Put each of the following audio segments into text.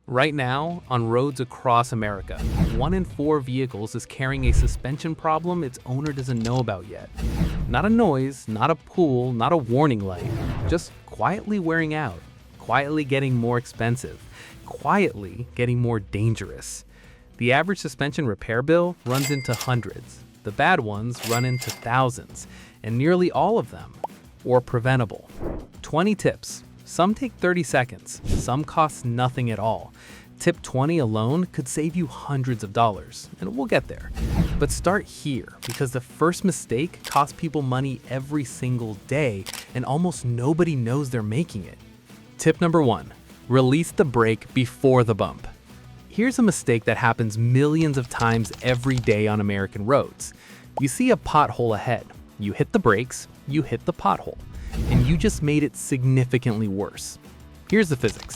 Right now, on roads across America, 1 in 4 vehicles is carrying a suspension problem its owner doesn't know about yet. Not a noise, not a pull, not a warning light, just quietly wearing out, quietly getting more expensive, quietly getting more dangerous. The average suspension repair bill runs into hundreds. The bad ones run into thousands, and nearly all of them are preventable. 20 tips. Some take 30 seconds, some cost nothing at all. Tip 20 alone could save you hundreds of dollars, and we'll get there. But start here, because the first mistake costs people money every single day, and almost nobody knows they're making it. Tip number 1, release the brake before the bump. Here's a mistake that happens millions of times every day on American roads. You see a pothole ahead, you hit the brakes, you hit the pothole, and you just made it significantly worse. Here's the physics.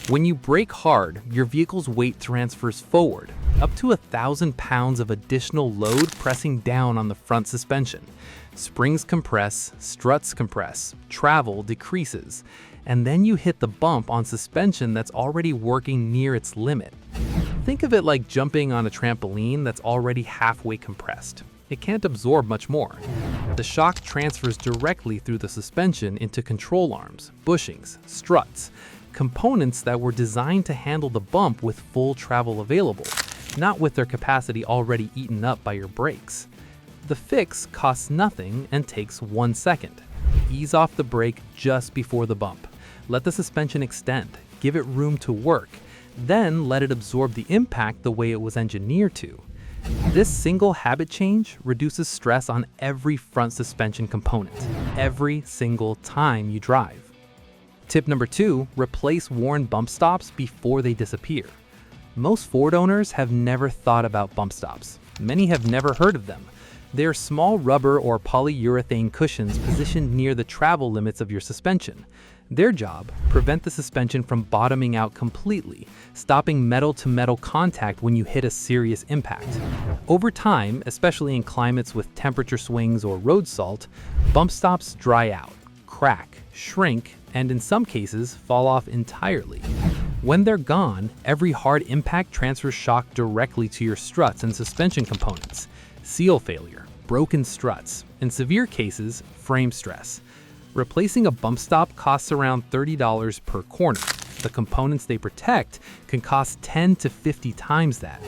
When you brake hard, your vehicle's weight transfers forward, up to 1,000 pounds of additional load pressing down on the front suspension. Springs compress, struts compress, travel decreases, and then you hit the bump on suspension that's already working near its limit. Think of it like jumping on a trampoline that's already halfway compressed. It can't absorb much more. The shock transfers directly through the suspension into control arms, bushings, struts, components that were designed to handle the bump with full travel available, not with their capacity already eaten up by your brakes. The fix costs nothing and takes 1 second. Ease off the brake just before the bump. Let the suspension extend, give it room to work, then let it absorb the impact the way it was engineered to. This single habit change reduces stress on every front suspension component, every single time you drive. Tip number 2, replace worn bump stops before they disappear. Most Ford owners have never thought about bump stops. Many have never heard of them. They're small rubber or polyurethane cushions positioned near the travel limits of your suspension. Their job, prevent the suspension from bottoming out completely, stopping metal-to-metal contact when you hit a serious impact. Over time, especially in climates with temperature swings or road salt, bump stops dry out, crack, shrink, and in some cases, fall off entirely. When they're gone, every hard impact transfers shock directly to your struts and suspension components. Seal failure, broken struts, in severe cases, frame stress. Replacing a bump stop costs around $30 per corner. The components they protect can cost 10 to 50 times that.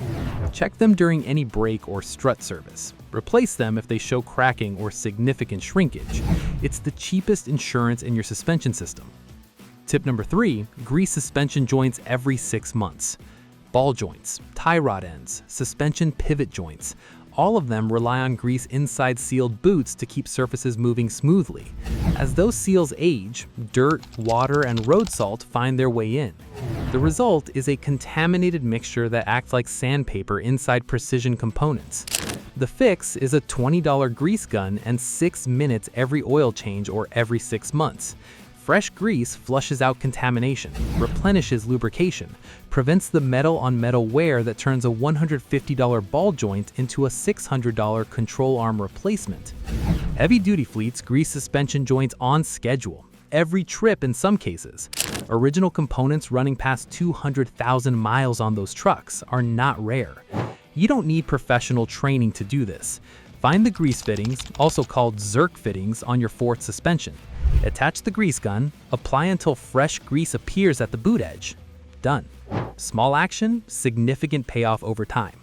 Check them during any brake or strut service. Replace them if they show cracking or significant shrinkage. It's the cheapest insurance in your suspension system. Tip number 3, grease suspension joints every 6 months. Ball joints, tie rod ends, suspension pivot joints, all of them rely on grease inside sealed boots to keep surfaces moving smoothly. As those seals age, dirt, water, and road salt find their way in. The result is a contaminated mixture that acts like sandpaper inside precision components. The fix is a $20 grease gun and 6 minutes every oil change or every 6 months. Fresh grease flushes out contamination, replenishes lubrication, prevents the metal-on-metal wear that turns a $150 ball joint into a $600 control arm replacement. Heavy-duty fleets grease suspension joints on schedule, every trip in some cases. Original components running past 200,000 miles on those trucks are not rare. You don't need professional training to do this. Find the grease fittings, also called Zerk fittings, on your Ford suspension. Attach the grease gun, apply until fresh grease appears at the boot edge. Done. Small action, significant payoff over time.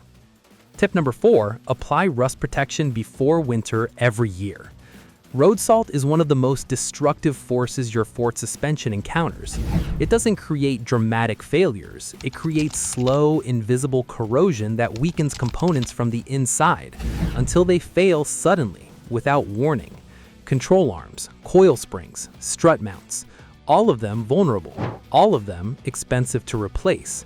Tip number 4, apply rust protection before winter every year. Road salt is one of the most destructive forces your Ford suspension encounters. It doesn't create dramatic failures. It creates slow, invisible corrosion that weakens components from the inside until they fail suddenly, without warning. Control arms, coil springs, strut mounts, all of them vulnerable, all of them expensive to replace.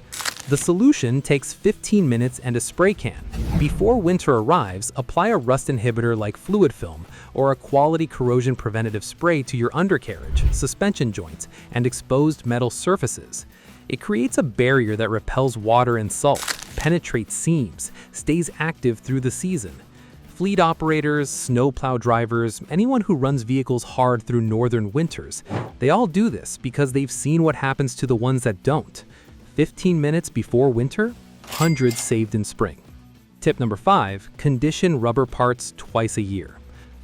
The solution takes 15 minutes and a spray can. Before winter arrives, apply a rust inhibitor like fluid film or a quality corrosion preventative spray to your undercarriage, suspension joints, and exposed metal surfaces. It creates a barrier that repels water and salt, penetrates seams, stays active through the season. Fleet operators, snowplow drivers, anyone who runs vehicles hard through northern winters, they all do this because they've seen what happens to the ones that don't. 15 minutes before winter, hundreds saved in spring. Tip number 5, condition rubber parts twice a year.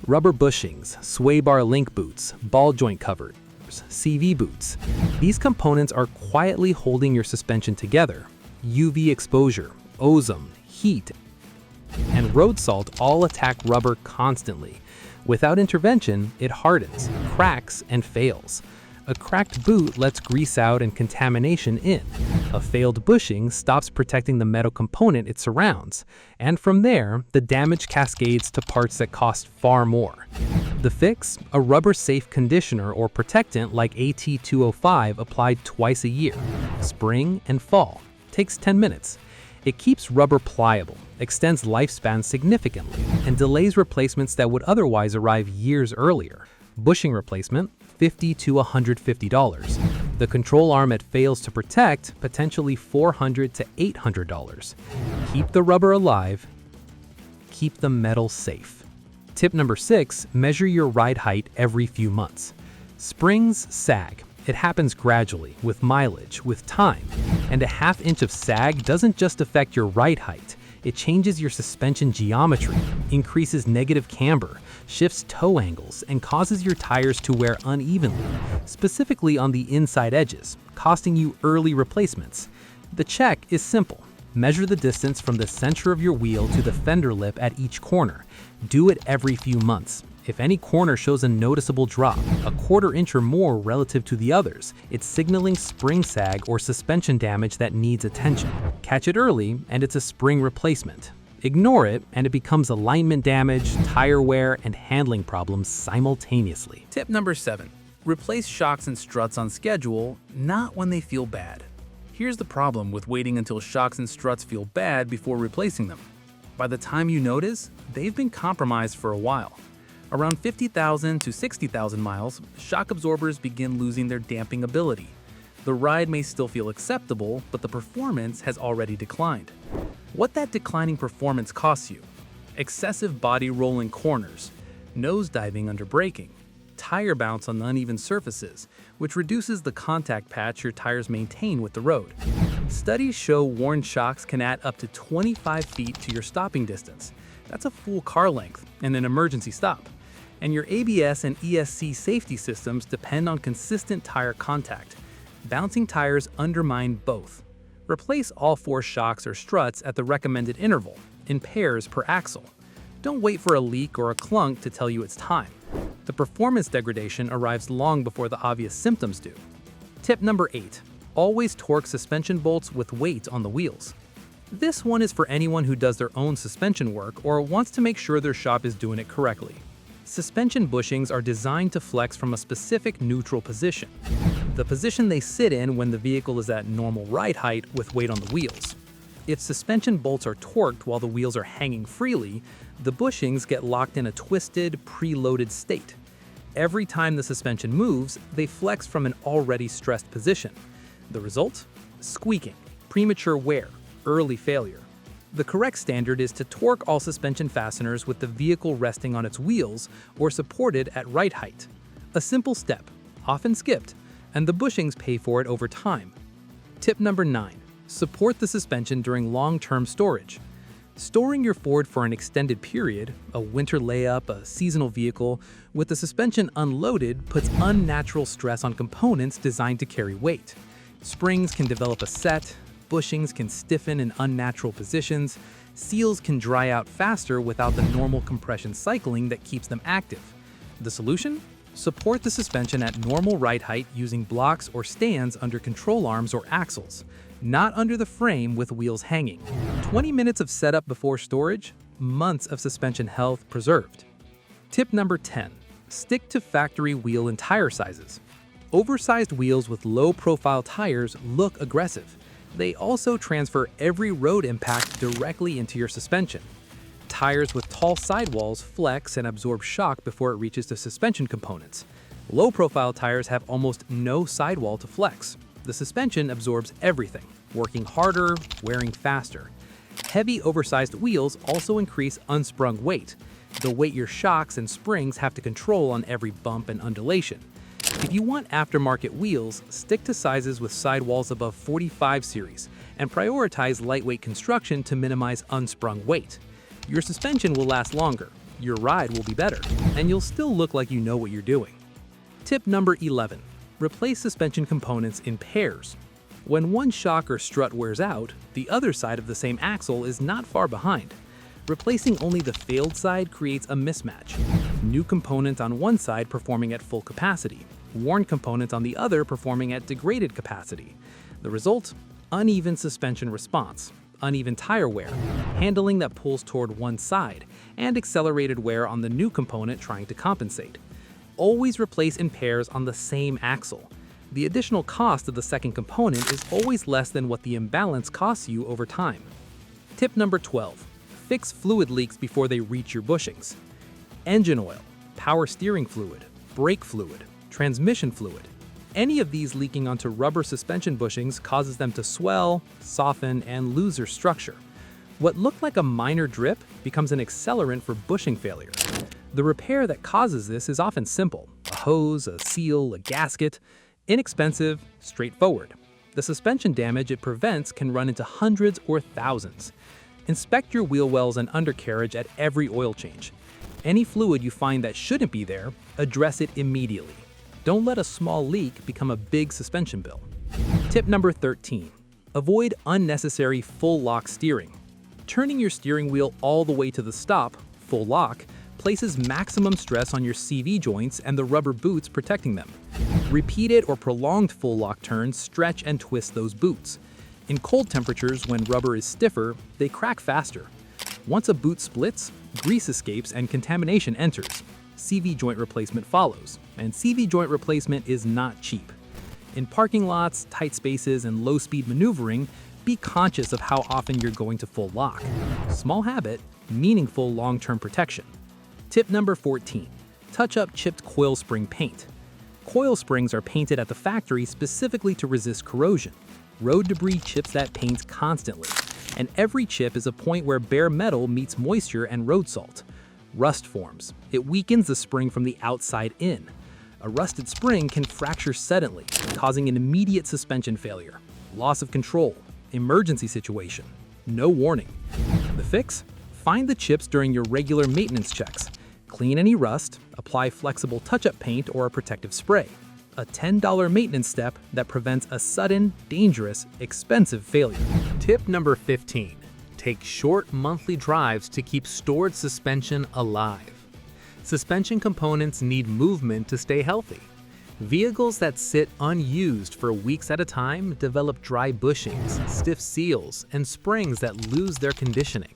Rubber bushings, sway bar link boots, ball joint covers, CV boots. These components are quietly holding your suspension together. UV exposure, ozone, heat, and road salt all attack rubber constantly. Without intervention, it hardens, cracks, and fails. A cracked boot lets grease out and contamination in. A failed bushing stops protecting the metal component it surrounds. And from there, the damage cascades to parts that cost far more. The fix? A rubber-safe conditioner or protectant like AT205 applied twice a year, spring and fall. Takes 10 minutes. It keeps rubber pliable, extends lifespan significantly, and delays replacements that would otherwise arrive years earlier. Bushing replacement, $50 to $150. The control arm it fails to protect, potentially $400 to $800. Keep the rubber alive, keep the metal safe. Tip number 6, measure your ride height every few months. Springs sag. It happens gradually, with mileage, with time. And a ½ inch of sag doesn't just affect your ride height. It changes your suspension geometry, increases negative camber, shifts toe angles, and causes your tires to wear unevenly, specifically on the inside edges, costing you early replacements. The check is simple. Measure the distance from the center of your wheel to the fender lip at each corner. Do it every few months. If any corner shows a noticeable drop, a quarter inch or more relative to the others, it's signaling spring sag or suspension damage that needs attention. Catch it early, and it's a spring replacement. Ignore it, and it becomes alignment damage, tire wear, and handling problems simultaneously. Tip number 7. Replace shocks and struts on schedule, not when they feel bad. Here's the problem with waiting until shocks and struts feel bad before replacing them. By the time you notice, they've been compromised for a while. Around 50,000 to 60,000 miles, shock absorbers begin losing their damping ability. The ride may still feel acceptable, but the performance has already declined. What that declining performance costs you: excessive body roll in corners, nose diving under braking, tire bounce on uneven surfaces, which reduces the contact patch your tires maintain with the road. Studies show worn shocks can add up to 25 feet to your stopping distance. That's a full car length and an emergency stop. And your ABS and ESC safety systems depend on consistent tire contact. Bouncing tires undermine both. Replace all 4 shocks or struts at the recommended interval, in pairs per axle. Don't wait for a leak or a clunk to tell you it's time. The performance degradation arrives long before the obvious symptoms do. Tip number 8. Always torque suspension bolts with weight on the wheels. This one is for anyone who does their own suspension work or wants to make sure their shop is doing it correctly. Suspension bushings are designed to flex from a specific neutral position, the position they sit in when the vehicle is at normal ride height with weight on the wheels. If suspension bolts are torqued while the wheels are hanging freely, the bushings get locked in a twisted, preloaded state. Every time the suspension moves, they flex from an already stressed position. The result? Squeaking, premature wear, early failure. The correct standard is to torque all suspension fasteners with the vehicle resting on its wheels or supported at ride height. A simple step, often skipped, and the bushings pay for it over time. Tip number 9. Support the suspension during long-term storage. Storing your Ford for an extended period, a winter layup, a seasonal vehicle, with the suspension unloaded puts unnatural stress on components designed to carry weight. Springs can develop a set, bushings can stiffen in unnatural positions, seals can dry out faster without the normal compression cycling that keeps them active. The solution? Support the suspension at normal ride height using blocks or stands under control arms or axles, not under the frame with wheels hanging. 20 minutes of setup before storage, months of suspension health preserved. Tip number 10. Stick to factory wheel and tire sizes. Oversized wheels with low-profile tires look aggressive. They also transfer every road impact directly into your suspension. Tires with tall sidewalls flex and absorb shock before it reaches the suspension components. Low-profile tires have almost no sidewall to flex. The suspension absorbs everything, working harder, wearing faster. Heavy, oversized wheels also increase unsprung weight, the weight your shocks and springs have to control on every bump and undulation. If you want aftermarket wheels, stick to sizes with sidewalls above 45 series and prioritize lightweight construction to minimize unsprung weight. Your suspension will last longer, your ride will be better, and you'll still look like you know what you're doing. Tip number 11. Replace suspension components in pairs. When one shock or strut wears out, the other side of the same axle is not far behind. Replacing only the failed side creates a mismatch. New component on one side performing at full capacity, worn component on the other performing at degraded capacity. The result? Uneven suspension response, uneven tire wear, handling that pulls toward one side, and accelerated wear on the new component trying to compensate. Always replace in pairs on the same axle. The additional cost of the second component is always less than what the imbalance costs you over time. Tip number 12. Fix fluid leaks before they reach your bushings. Engine oil, power steering fluid, brake fluid, transmission fluid. Any of these leaking onto rubber suspension bushings causes them to swell, soften, and lose their structure. What looked like a minor drip becomes an accelerant for bushing failure. The repair that causes this is often simple: a hose, a seal, a gasket. Inexpensive, straightforward. The suspension damage it prevents can run into hundreds or thousands. Inspect your wheel wells and undercarriage at every oil change. Any fluid you find that shouldn't be there, address it immediately. Don't let a small leak become a big suspension bill. Tip number 13. Avoid unnecessary full lock steering. Turning your steering wheel all the way to the stop, full lock, places maximum stress on your CV joints and the rubber boots protecting them. Repeated or prolonged full lock turns stretch and twist those boots. In cold temperatures, when rubber is stiffer, they crack faster. Once a boot splits, grease escapes and contamination enters. CV joint replacement follows, and CV joint replacement is not cheap. In parking lots, tight spaces, and low-speed maneuvering, be conscious of how often you're going to full lock. Small habit, meaningful long-term protection. Tip number 14. Touch up chipped coil spring paint. Coil springs are painted at the factory specifically to resist corrosion. Road debris chips that paint constantly, and every chip is a point where bare metal meets moisture and road salt. Rust forms. It weakens the spring from the outside in. A rusted spring can fracture suddenly, causing an immediate suspension failure, loss of control, emergency situation, no warning. The fix? Find the chips during your regular maintenance checks. Clean any rust, apply flexible touch-up paint or a protective spray. A $10 maintenance step that prevents a sudden, dangerous, expensive failure. Tip number 15. Take short monthly drives to keep stored suspension alive. Suspension components need movement to stay healthy. Vehicles that sit unused for weeks at a time develop dry bushings, stiff seals, and springs that lose their conditioning.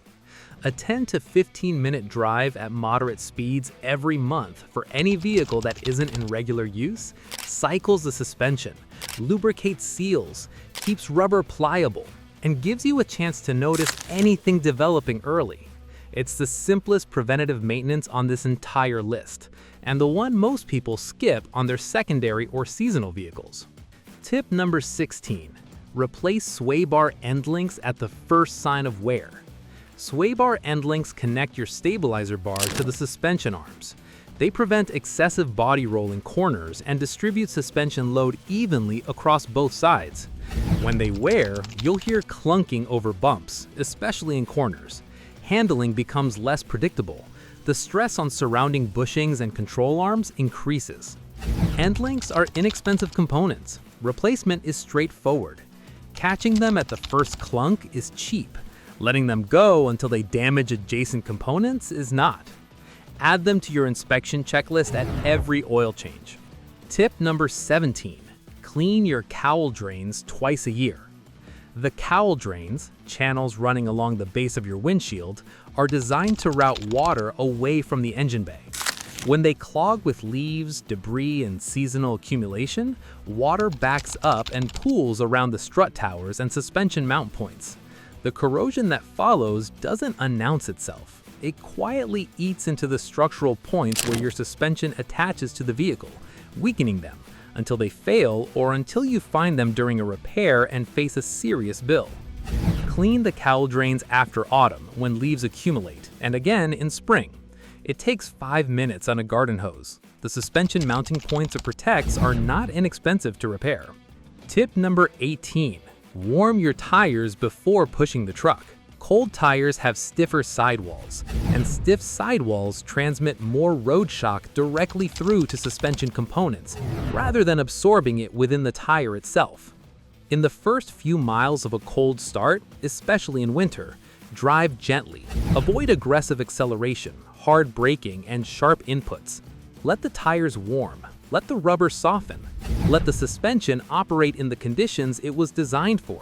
A 10 to 15-minute drive at moderate speeds every month for any vehicle that isn't in regular use cycles the suspension, lubricates seals, keeps rubber pliable, and gives you a chance to notice anything developing early. It's the simplest preventative maintenance on this entire list, and the one most people skip on their secondary or seasonal vehicles. Tip number 16. Replace sway bar end links at the first sign of wear. Sway bar end links connect your stabilizer bar to the suspension arms. They prevent excessive body roll in corners and distribute suspension load evenly across both sides. When they wear, you'll hear clunking over bumps, especially in corners. Handling becomes less predictable. The stress on surrounding bushings and control arms increases. End links are inexpensive components. Replacement is straightforward. Catching them at the first clunk is cheap. Letting them go until they damage adjacent components is not. Add them to your inspection checklist at every oil change. Tip number 17. Clean your cowl drains twice a year. The cowl drains, channels running along the base of your windshield, are designed to route water away from the engine bay. When they clog with leaves, debris, and seasonal accumulation, water backs up and pools around the strut towers and suspension mount points. The corrosion that follows doesn't announce itself. It quietly eats into the structural points where your suspension attaches to the vehicle, weakening them until they fail or until you find them during a repair and face a serious bill. Clean the cowl drains after autumn when leaves accumulate, and again in spring. It takes 5 minutes on a garden hose. The suspension mounting points it protects are not inexpensive to repair. Tip number 18. Warm your tires before pushing the truck. Cold tires have stiffer sidewalls, and stiff sidewalls transmit more road shock directly through to suspension components, rather than absorbing it within the tire itself. In the first few miles of a cold start, especially in winter, drive gently. Avoid aggressive acceleration, hard braking, and sharp inputs. Let the tires warm. Let the rubber soften. Let the suspension operate in the conditions it was designed for.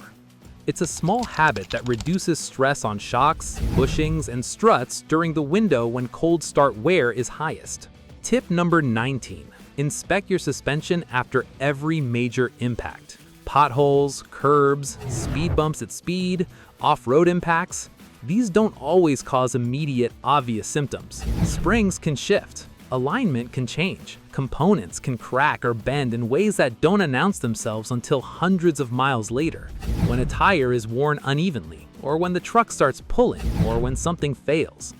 It's a small habit that reduces stress on shocks, bushings, and struts during the window when cold start wear is highest. Tip number 19. Inspect your suspension after every major impact. Potholes, curbs, speed bumps at speed, off-road impacts. These don't always cause immediate, obvious symptoms. Springs can shift. Alignment can change. Components can crack or bend in ways that don't announce themselves until hundreds of miles later, when a tire is worn unevenly, or when the truck starts pulling, or when something fails.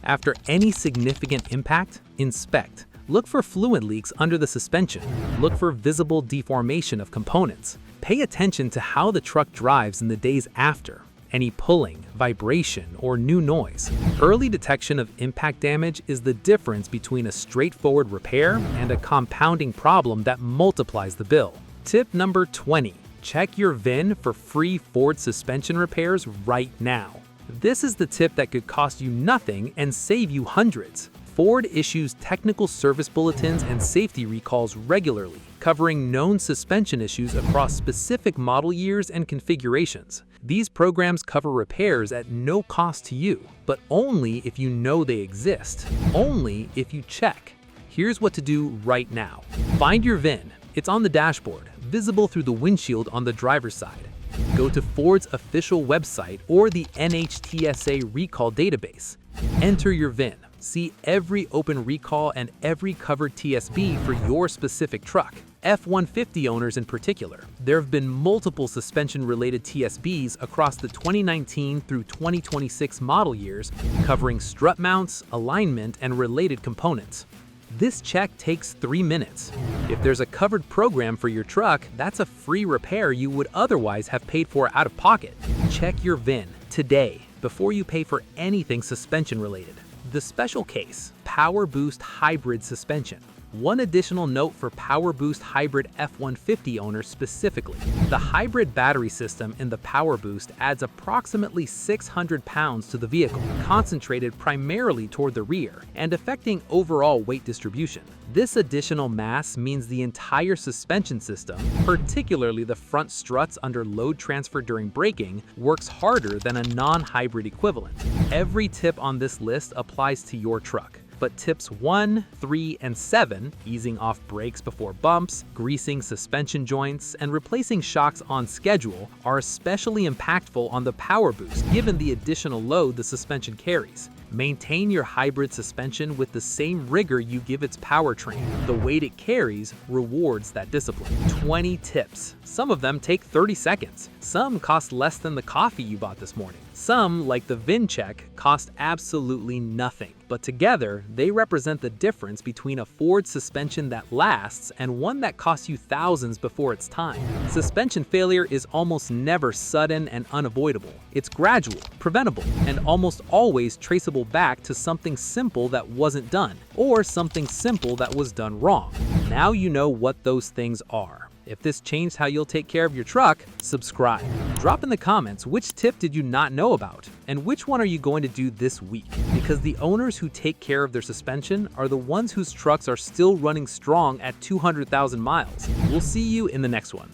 After any significant impact, inspect. Look for fluid leaks under the suspension. Look for visible deformation of components. Pay attention to how the truck drives in the days after. Any pulling, vibration, or new noise. Early detection of impact damage is the difference between a straightforward repair and a compounding problem that multiplies the bill. Tip number 20. Check your VIN for free Ford suspension repairs right now. This is the tip that could cost you nothing and save you hundreds. Ford issues technical service bulletins and safety recalls regularly, covering known suspension issues across specific model years and configurations. These programs cover repairs at no cost to you, but only if you know they exist, only if you check. Here's what to do right now. Find your VIN. It's on the dashboard, visible through the windshield on the driver's side. Go to Ford's official website or the NHTSA recall database. Enter your VIN. See every open recall and every covered TSB for your specific truck. F-150 owners in particular. There have been multiple suspension-related TSBs across the 2019 through 2026 model years, covering strut mounts, alignment, and related components. This check takes 3 minutes. If there's a covered program for your truck, that's a free repair you would otherwise have paid for out of pocket. Check your VIN today before you pay for anything suspension-related. The special case, PowerBoost Hybrid Suspension. One additional note for PowerBoost Hybrid F-150 owners specifically. The hybrid battery system in the PowerBoost adds approximately 600 pounds to the vehicle, concentrated primarily toward the rear and affecting overall weight distribution. This additional mass means the entire suspension system, particularly the front struts under load transfer during braking, works harder than a non-hybrid equivalent. Every tip on this list applies to your truck. But tips 1, 3, and 7, easing off brakes before bumps, greasing suspension joints, and replacing shocks on schedule, are especially impactful on the PowerBoost given the additional load the suspension carries. Maintain your hybrid suspension with the same rigor you give its powertrain. The weight it carries rewards that discipline. 20 tips. Some of them take 30 seconds. Some cost less than the coffee you bought this morning. Some, like the VIN check, cost absolutely nothing. But together, they represent the difference between a Ford suspension that lasts and one that costs you thousands before its time. Suspension failure is almost never sudden and unavoidable. It's gradual, preventable, and almost always traceable back to something simple that wasn't done, or something simple that was done wrong. Now you know what those things are. If this changed how you'll take care of your truck, subscribe. Drop in the comments which tip did you not know about, and which one are you going to do this week? Because the owners who take care of their suspension are the ones whose trucks are still running strong at 200,000 miles. We'll see you in the next one.